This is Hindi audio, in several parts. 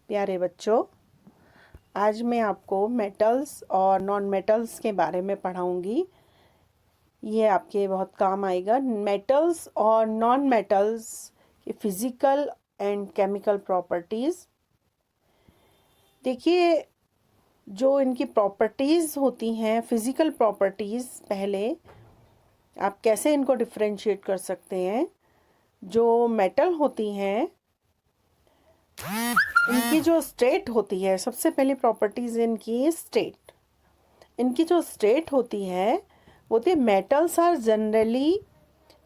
प्यारे बच्चों, आज मैं आपको मेटल्स और नॉन मेटल्स के बारे में पढ़ाऊंगी। ये आपके बहुत काम आएगा। मेटल्स और नॉन मेटल्स के फिज़िकल एंड केमिकल प्रॉपर्टीज़। देखिए, जो इनकी प्रॉपर्टीज़ होती हैं, फिज़िकल प्रॉपर्टीज़, पहले आप कैसे इनको डिफरेंशिएट कर सकते हैं। जो मेटल होती हैं, इनकी जो स्टेट होती है, सबसे पहली प्रॉपर्टीज इनकी स्टेट। इनकी जो स्टेट होती है वो होती है metals are generally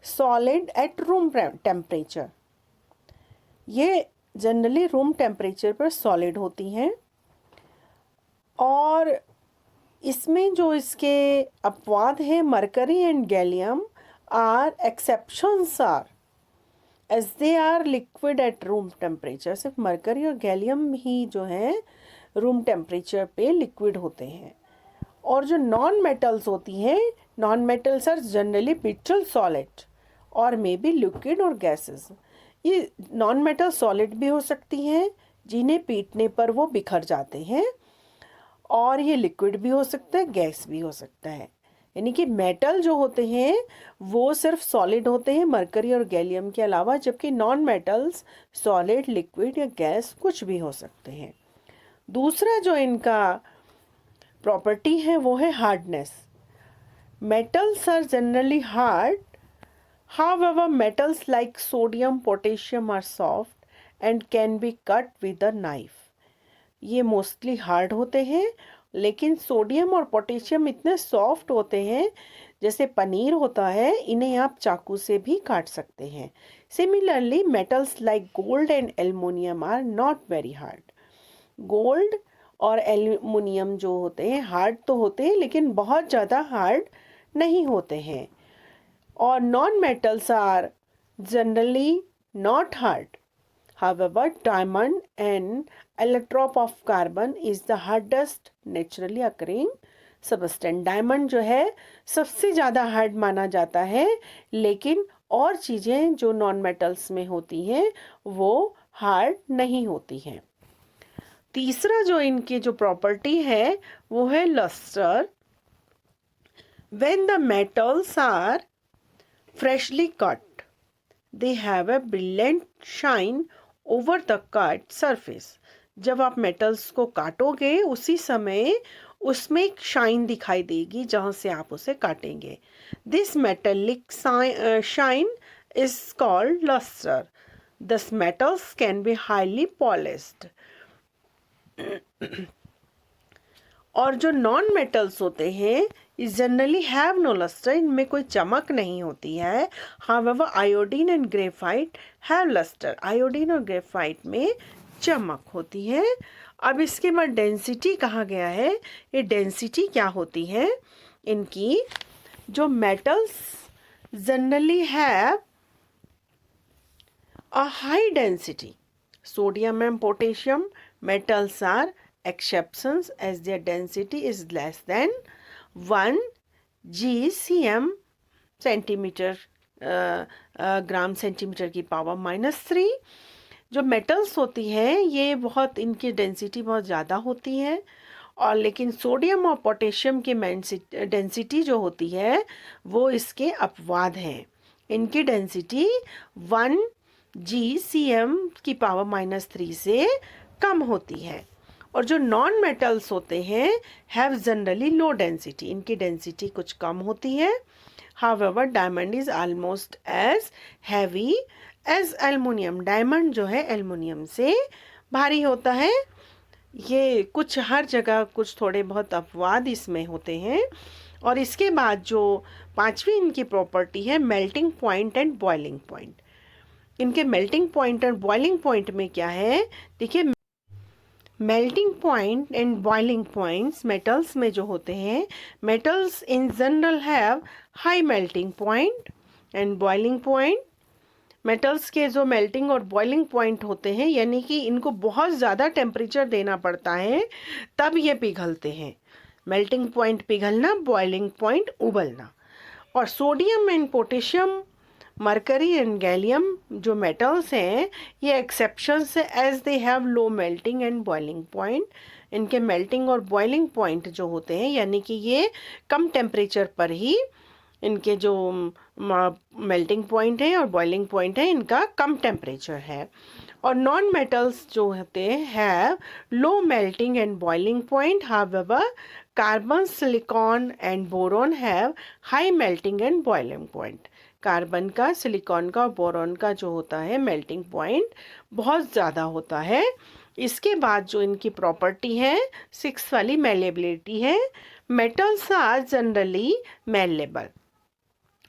solid at room temperature. ये जनरली रूम टेम्परेचर पर सॉलिड होती हैं। और इसमें जो इसके अपवाद हैं, mercury and gallium are exceptions are as they are liquid at room temperature. सिर्फ मरकरी और गैलियम ही जो है रूम टेम्परेचर पे लिक्विड होते हैं। और जो नॉन मेटल्स होती हैं, non metals are generally brittle solid और मे बी लिक्विड और गैसेस। ये नॉन मेटल सॉलिड भी हो सकती हैं जिन्हें पीटने पर वो बिखर जाते हैं, और ये लिक्विड भी हो सकता है, गैस भी हो सकता है। यानी कि मेटल जो होते हैं वो सिर्फ सॉलिड होते हैं मरकरी और गैलियम के अलावा, जबकि नॉन मेटल्स सॉलिड, लिक्विड या गैस कुछ भी हो सकते हैं। दूसरा जो इनका प्रॉपर्टी है वो है hardness. Metals are generally hard, however metals like sodium, potassium are soft and can be cut with a knife. ये मोस्टली हार्ड होते हैं, लेकिन सोडियम और पोटेशियम इतने सॉफ्ट होते हैं, जैसे पनीर होता है, इन्हें आप चाकू से भी काट सकते हैं। Similarly metals like gold and aluminium are not very hard. Gold और एल्युमिनियम जो होते हैं हार्ड तो होते हैं, लेकिन बहुत ज़्यादा हार्ड नहीं होते हैं। और non metals are generally not hard. However, diamond and allotrope of carbon is the hardest naturally occurring substance. Diamond जो है सबसे ज़्यादा हार्ड माना जाता है, लेकिन और चीज़ें जो नॉन मेटल्स में होती हैं वो हार्ड नहीं होती हैं। तीसरा जो इनकी जो प्रॉपर्टी है वो है lustre. When the metals are freshly cut, they have a brilliant shine over the cut surface. जब आप मेटल्स को काटोगे उसी समय उसमें एक शाइन दिखाई देगी जहाँ से आप उसे काटेंगे। This metallic shine is called lustre. This metals can be highly polished. और जो नॉन मेटल्स होते हैं is generally have no lustre, इनमें कोई चमक नहीं होती है। However iodine and graphite have lustre, iodine और ग्रेफाइट में चमक होती है। अब इसके बाद डेंसिटी कहा गया है। ये डेंसिटी क्या होती है इनकी? जो metals generally have a high density, sodium and potassium metals are exceptions as their density is less than 1 GCM centimetre gram centimetre की पावर -3। जो मेटल्स होती हैं ये बहुत, इनकी डेंसिटी बहुत ज़्यादा होती है, और लेकिन सोडियम और पोटेशियम की डेंसिटी जो होती है वो इसके अपवाद हैं। इनकी डेंसिटी 1 GCM की पावर -3 से कम होती है। और जो नॉन मेटल्स होते हैं हैव जनरली लो डेंसिटी, इनकी डेंसिटी कुछ कम होती है। However diamond is almost as heavy as aluminium, diamond जो है एल्युमिनियम से भारी होता है। ये कुछ हर जगह कुछ थोड़े बहुत अपवाद इसमें होते हैं। और इसके बाद जो पांचवी इनकी प्रॉपर्टी है melting point and boiling point. इनके melting point and boiling point में क्या है? देखिए, melting point and boiling points metals में जो होते हैं, metals in general have high melting point and boiling point. Metals के जो मेल्टिंग और बॉइलिंग पॉइंट होते हैं, यानी कि इनको बहुत ज़्यादा टेम्परेचर देना पड़ता है तब ये पिघलते हैं। मेल्टिंग पॉइंट पिघलना, बॉइलिंग पॉइंट उबलना। और sodium and potassium mercury and gallium जो मेटल्स हैं ये एक्सेप्शंस है, as they have low melting and boiling point. इनके मेल्टिंग और बॉइलिंग पॉइंट जो होते हैं, यानी कि ये कम टेम्परेचर पर ही इनके जो मेल्टिंग पॉइंट है और बॉइलिंग पॉइंट है इनका कम टेम्परेचर है। और नॉन मेटल्स जो होते हैं लो melting and boiling point, however carbon, silicon and boron have high melting and boiling point. Carbon का, सिलिकॉन का और बोरॉन का जो होता है मेल्टिंग पॉइंट बहुत ज़्यादा होता है। इसके बाद जो इनकी प्रॉपर्टी है 6 वाली मेलेबिलिटी है। Metals are generally malleable,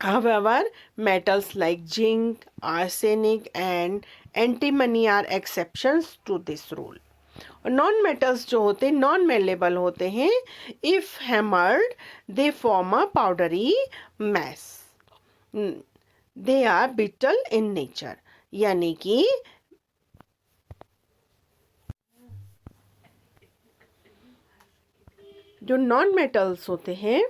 however metals like zinc, arsenic and antimony are exceptions to this rule। और नॉन मेटल्स जो होते हैं नॉन मेलेबल होते हैं, if hammered they form a powdery mass, they are brittle in nature. यानी कि जो नॉन मेटल्स होते हैं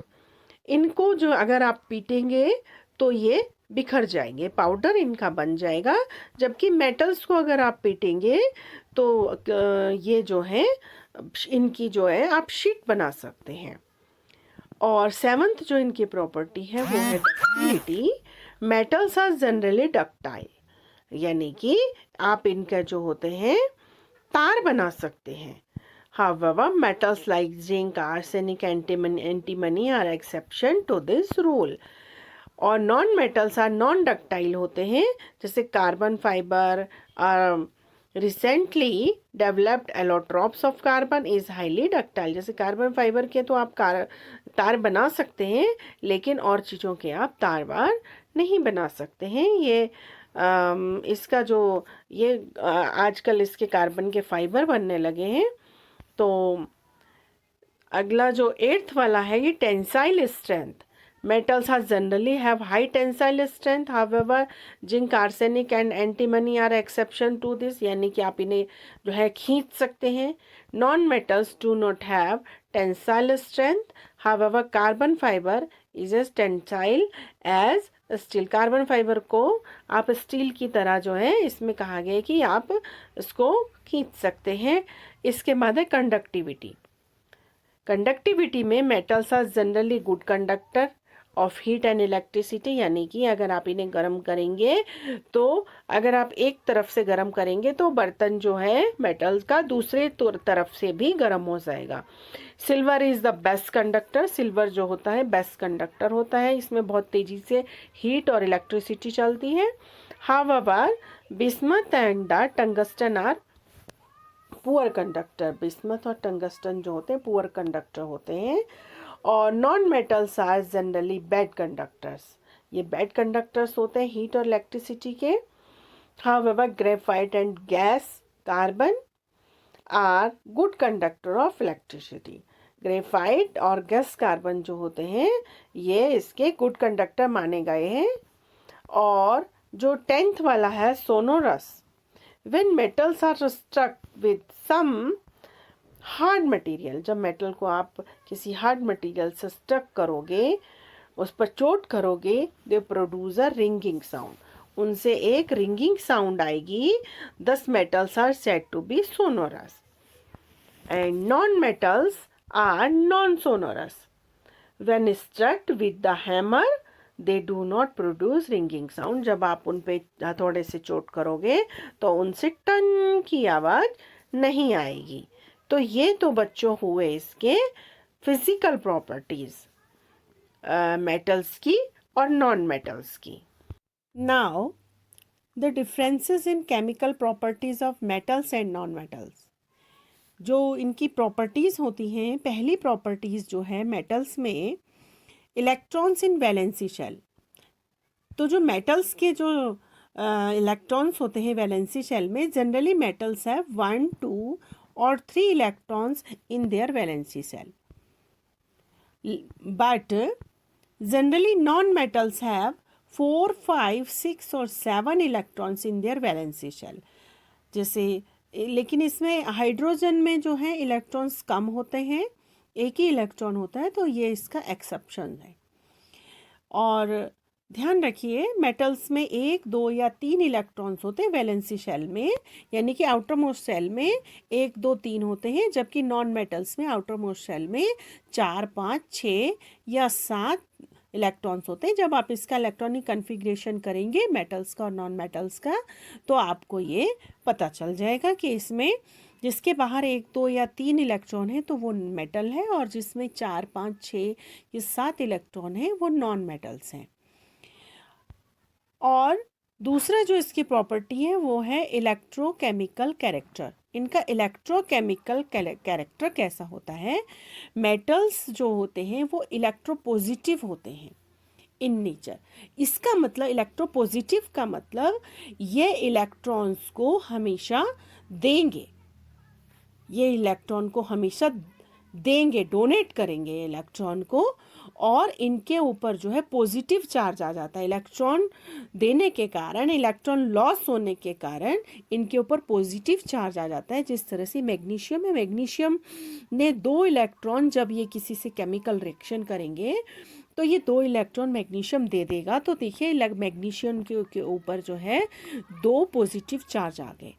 इनको जो अगर आप पीटेंगे तो ये बिखर जाएंगे, पाउडर इनका बन जाएगा। जबकि मेटल्स को अगर आप पीटेंगे तो ये जो है इनकी जो है आप शीट बना सकते हैं। और 7th जो इनकी प्रॉपर्टी है वो है ductility. Metals are generally ductile, यानी कि आप इनका जो होते हैं तार बना सकते हैं। However, metals like zinc, arsenic, antimony are exception to this rule। और non metals are non ductile होते हैं, जैसे carbon fibre. Recently developed allotropes of carbon is highly ductile. जैसे कार्बन फाइबर के तो आप तार बना सकते हैं, लेकिन और चीज़ों के आप तार वार नहीं बना सकते हैं। ये इसका जो ये आजकल इसके कार्बन के फाइबर बनने लगे हैं। तो अगला जो 8th वाला है ये tensile strength. Metals are generally have high tensile strength, however zinc, arsenic and antimony are exception to this, यानी कि आप इन्हें जो है खींच सकते हैं। Non metals do not have tensile strength, however carbon fibre is as tensile as steel. Carbon fibre को आप स्टील की तरह जो है इसमें कहा गया है कि आप इसको खींच सकते हैं। इसके बाद है कंडक्टिविटी। कंडक्टिविटी में metals are generally good conductor of heat and electricity, यानी कि अगर आप इन्हें गर्म करेंगे तो अगर आप एक तरफ से गर्म करेंगे तो बर्तन जो है मेटल्स का दूसरे तरफ से भी गर्म हो जाएगा। Silver is the best conductor. Silver जो होता है बेस्ट कंडक्टर होता है, इसमें बहुत तेज़ी से हीट और इलेक्ट्रिसिटी चलती है। However bismuth and the tungsten are poor conductor. Bismuth और टंगस्टन जो होते हैं पुअर कंडक्टर होते हैं। और non metals are generally bad conductors. ये बैड कंडक्टर्स होते हैं हीट और इलेक्ट्रिसिटी के। However graphite and gas carbon are good conductor of electricity. Graphite और गैस कार्बन जो होते हैं ये इसके गुड कंडक्टर माने गए हैं। और जो 10th वाला है sonorous. When metals are struck with some hard material, जब मेटल को आप किसी हार्ड मटेरियल से स्ट्रक करोगे, उस पर चोट करोगे, they produce a ringing sound, उनसे एक रिंगिंग साउंड आएगी। Thus metals are said to be sonorous and non metals are non sonorous. When struck with the hammer they do not produce ringing sound. जब आप उन पे हथौड़े से चोट करोगे तो उनसे टन की आवाज़ नहीं आएगी। तो ये तो बच्चों हुए इसके फिजिकल प्रॉपर्टीज़ मेटल्स की और नॉन मेटल्स की। Now the differences in chemical properties of metals and non metals. जो इनकी प्रॉपर्टीज़ होती हैं, पहली प्रॉपर्टीज़ जो है मेटल्स में इलेक्ट्रॉन्स इन वैलेंसी शेल। तो जो मेटल्स के जो इलेक्ट्रॉन्स होते हैं वैलेंसी शेल में, जनरली मेटल्स हैव 1, 2 और 3 electrons in their valency shell, but generally non metals have 4, 5, 6 और 7 electrons in their valency shell. जैसे लेकिन इसमें हाइड्रोजन में जो है इलेक्ट्रॉन्स कम होते हैं, एक ही इलेक्ट्रॉन होता है, तो ये इसका एक्सेप्शन है। और ध्यान रखिए, मेटल्स में 1, 2 या 3 इलेक्ट्रॉन्स होते हैं वैलेंसी शेल में, यानी कि आउटर मोस्ट शेल में 1, 2, 3 होते हैं, जबकि नॉन मेटल्स में आउटर मोस्ट शेल में 4, 5, 6 या 7 इलेक्ट्रॉन्स होते हैं। जब आप इसका इलेक्ट्रॉनिक कन्फिग्रेशन करेंगे मेटल्स का और नॉन मेटल्स का, तो आपको ये पता चल जाएगा कि इसमें जिसके बाहर 1, 2 या 3 इलेक्ट्रॉन है तो वो मेटल है, और जिसमें 4, 5, 6 या 7 इलेक्ट्रॉन है वो नॉन मेटल्स हैं। और दूसरा जो इसकी प्रॉपर्टी है वो है इलेक्ट्रोकेमिकल कैरेक्टर। इनका इलेक्ट्रोकेमिकल कैरेक्टर कैसा होता है? मेटल्स जो होते हैं वो इलेक्ट्रोपॉजिटिव होते हैं इन नेचर। इसका मतलब, इलेक्ट्रोपॉजिटिव का मतलब ये इलेक्ट्रॉन्स को हमेशा देंगे, ये इलेक्ट्रॉन को हमेशा देंगे, डोनेट करेंगे इलेक्ट्रॉन को, और इनके ऊपर जो है पॉजिटिव चार्ज आ जाता है। इलेक्ट्रॉन देने के कारण, इलेक्ट्रॉन लॉस होने के कारण इनके ऊपर पॉजिटिव चार्ज आ जाता है। जिस तरह से मैग्नीशियम है, मैग्नीशियम ने 2 इलेक्ट्रॉन जब ये किसी से केमिकल रिएक्शन करेंगे तो ये 2 इलेक्ट्रॉन मैग्नीशियम दे देगा, तो देखिए मैग्नीशियम के ऊपर जो है 2 पॉजिटिव चार्ज आ गए।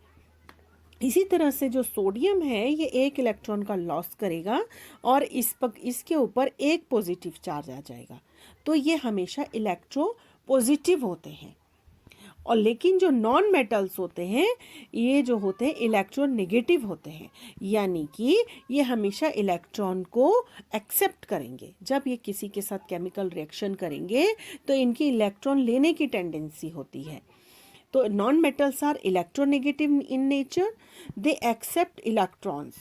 इसी तरह से जो सोडियम है ये 1 इलेक्ट्रॉन का लॉस करेगा और इसके ऊपर 1 पॉजिटिव चार्ज आ जाएगा, तो ये हमेशा इलेक्ट्रो पॉजिटिव होते हैं। और लेकिन जो नॉन मेटल्स होते हैं ये जो होते हैं इलेक्ट्रो नेगेटिव होते हैं, यानी कि ये हमेशा इलेक्ट्रॉन को एक्सेप्ट करेंगे। जब ये किसी के साथ केमिकल रिएक्शन करेंगे तो इनकी इलेक्ट्रॉन लेने की टेंडेंसी होती है। तो non metals are electronegative in nature, they accept electrons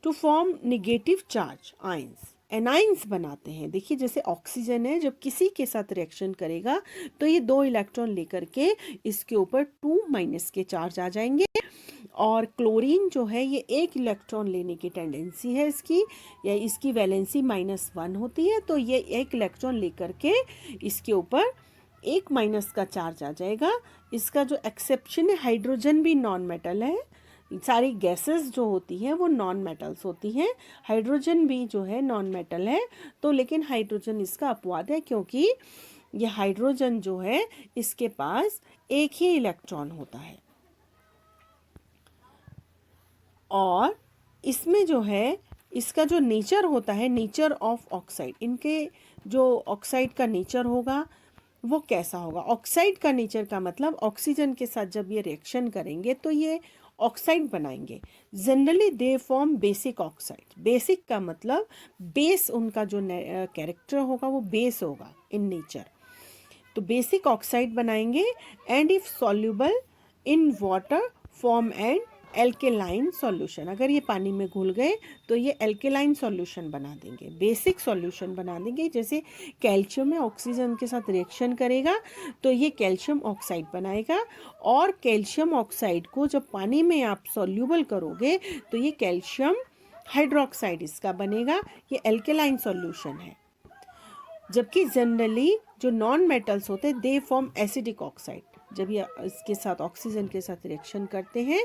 to form negative charge ions, anions बनाते हैं। देखिए जैसे ऑक्सीजन है, जब किसी के साथ रिएक्शन करेगा तो ये 2 इलेक्ट्रॉन लेकर के इसके ऊपर 2- के चार्ज आ जाएंगे। और क्लोरीन जो है ये 1 इलेक्ट्रॉन लेने की टेंडेंसी है इसकी, या इसकी वैलेंसी -1 होती है, तो ये 1 इलेक्ट्रॉन लेकर के इसके ऊपर 1- का चार्ज आ जाएगा। इसका जो एक्सेप्शन है, हाइड्रोजन भी नॉन मेटल है। सारी गैसेस जो होती हैं वो नॉन मेटल्स होती हैं, हाइड्रोजन भी जो है नॉन मेटल है। तो लेकिन हाइड्रोजन इसका अपवाद है, क्योंकि ये हाइड्रोजन जो है इसके पास 1 ही इलेक्ट्रॉन होता है। और इसमें जो है इसका जो नेचर होता है, नेचर ऑफ ऑक्साइड, इनके जो ऑक्साइड का नेचर होगा वो कैसा होगा? ऑक्साइड का नेचर का मतलब ऑक्सीजन के साथ जब ये रिएक्शन करेंगे तो ये ऑक्साइड बनाएंगे। Generally they form basic oxide. Basic का मतलब बेस, उनका जो कैरेक्टर होगा वो बेस होगा इन नेचर। तो बेसिक ऑक्साइड बनाएंगे, and if soluble in water form and alkaline solution. अगर ये पानी में घुल गए तो ये एल्केलाइन सॉल्यूशन बना देंगे, बेसिक सॉल्यूशन बना देंगे। जैसे कैल्शियम में ऑक्सीजन के साथ रिएक्शन करेगा तो ये कैल्शियम ऑक्साइड बनाएगा, और कैल्शियम ऑक्साइड को जब पानी में आप सॉल्यूबल करोगे तो ये कैल्शियम हाइड्रोक्साइड इसका बनेगा, ये एल्केलाइन सॉल्यूशन है। जबकि जनरली जो नॉन मेटल्स होते हैं दे फॉर्म एसिडिक ऑक्साइड। जब ये इसके साथ ऑक्सीजन के साथ रिएक्शन करते हैं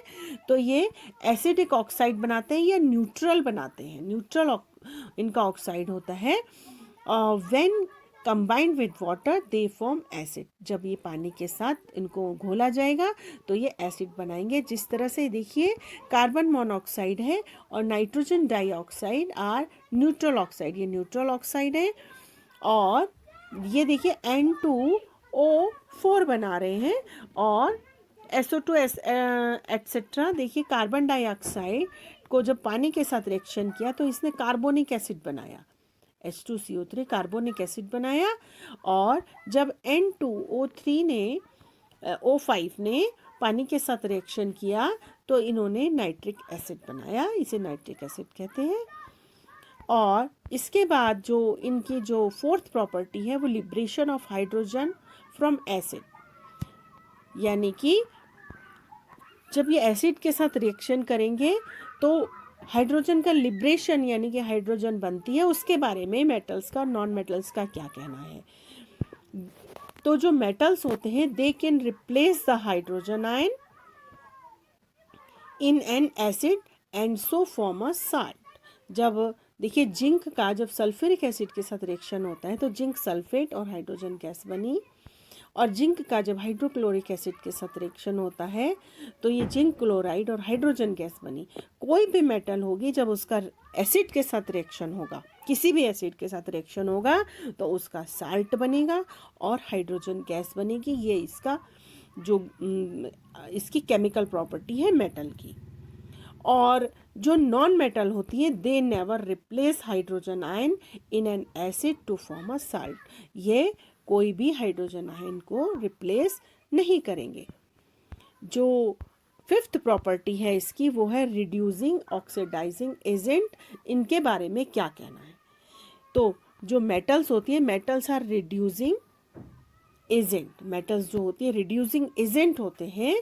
तो ये एसिडिक ऑक्साइड बनाते हैं या न्यूट्रल बनाते हैं, न्यूट्रल इनका ऑक्साइड होता है। When combined with water they form acid. जब ये पानी के साथ इनको घोला जाएगा तो ये एसिड बनाएंगे। जिस तरह से देखिए कार्बन मोनोऑक्साइड है और nitrogen dioxide are neutral oxide, ये न्यूट्रल ऑक्साइड है। और ये देखिए N2O4 बना रहे हैं, और SO2 एट्सेट्रा। देखिए कार्बन डाइऑक्साइड को जब पानी के साथ रिएक्शन किया तो इसने कार्बोनिक एसिड बनाया, H2CO3 कार्बोनिक एसिड बनाया। और जब N2O3 ने O5 ने पानी के साथ रिएक्शन किया तो इन्होंने नाइट्रिक एसिड बनाया, इसे नाइट्रिक एसिड कहते हैं। और इसके बाद जो इनकी जो 4th प्रॉपर्टी है वो liberation of hydrogen from acid, यानी कि जब ये एसिड के साथ रिएक्शन करेंगे तो हाइड्रोजन का लिब्रेशन, यानी कि हाइड्रोजन बनती है। उसके बारे में मेटल्स का और नॉन मेटल्स का क्या कहना है? तो जो मेटल्स होते हैं they can replace the hydrogen ion in an acid and so form a salt. जब देखिए जिंक का जब सल्फ्यूरिक एसिड के साथ रिएक्शन होता है तो जिंक सल्फेट और हाइड्रोजन गैस बनी, और जिंक का जब हाइड्रोक्लोरिक एसिड के साथ रिएक्शन होता है तो ये जिंक क्लोराइड और हाइड्रोजन गैस बनी। कोई भी मेटल होगी जब उसका एसिड के साथ रिएक्शन होगा, किसी भी एसिड के साथ रिएक्शन होगा तो उसका साल्ट बनेगा और हाइड्रोजन गैस बनेगी। ये इसका जो इसकी केमिकल प्रॉपर्टी है मेटल की। और जो नॉन मेटल होती है they never replace hydrogen ion in an acid to form a salt, ये कोई भी हाइड्रोजन आयन को रिप्लेस नहीं करेंगे। जो फिफ्थ प्रॉपर्टी है इसकी वो है रिड्यूसिंग ऑक्सीडाइजिंग एजेंट। इनके बारे में क्या कहना है? तो जो मेटल्स होती है, metals are reducing agent, metals जो होती है रिड्यूसिंग एजेंट होते हैं।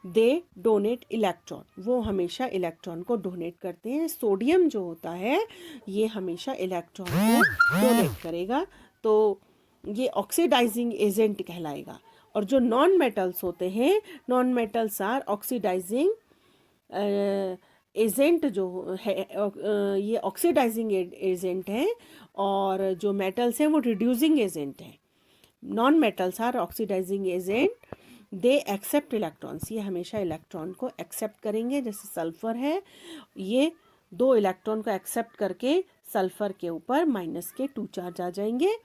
दे डोनेट इलेक्ट्रॉन, वो हमेशा इलेक्ट्रॉन को डोनेट करते हैं। सोडियम जो होता है ये हमेशा इलेक्ट्रॉन को डोनेट करेगा, तो ये ऑक्सीडाइजिंग एजेंट कहलाएगा। और जो नॉन मेटल्स होते हैं, non metals are oxidising agent जो है, ये ऑक्सीडाइजिंग एजेंट है, और जो मेटल्स हैं वो रिड्यूसिंग एजेंट हैं। Non metals are oxidising agent, they accept electrons, ये हमेशा इलेक्ट्रॉन को एक्सेप्ट करेंगे। जैसे सल्फर है, ये 2 इलेक्ट्रॉन को एक्सेप्ट करके सल्फर के ऊपर -2 चार्ज आ जाएंगे,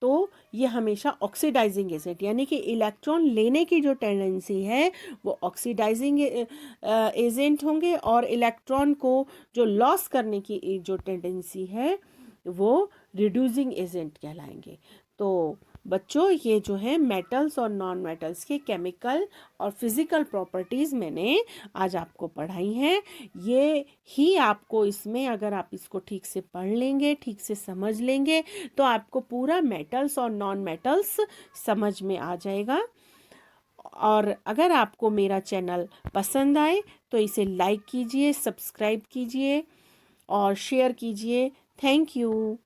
तो ये हमेशा ऑक्सीडाइजिंग एजेंट, यानी कि इलेक्ट्रॉन लेने की जो टेंडेंसी है वो ऑक्सीडाइजिंग एजेंट होंगे, और इलेक्ट्रॉन को जो लॉस करने की जो टेंडेंसी है वो रिड्यूसिंग एजेंट कहलाएंगे। तो बच्चों ये जो है मेटल्स और नॉन मेटल्स के केमिकल और फिज़िकल प्रॉपर्टीज़ मैंने आज आपको पढ़ाई हैं। ये ही आपको इसमें, अगर आप इसको ठीक से पढ़ लेंगे, ठीक से समझ लेंगे, तो आपको पूरा मेटल्स और नॉन मेटल्स समझ में आ जाएगा। और अगर आपको मेरा चैनल पसंद आए तो इसे लाइक कीजिए, सब्सक्राइब कीजिए और शेयर कीजिए। Thank you.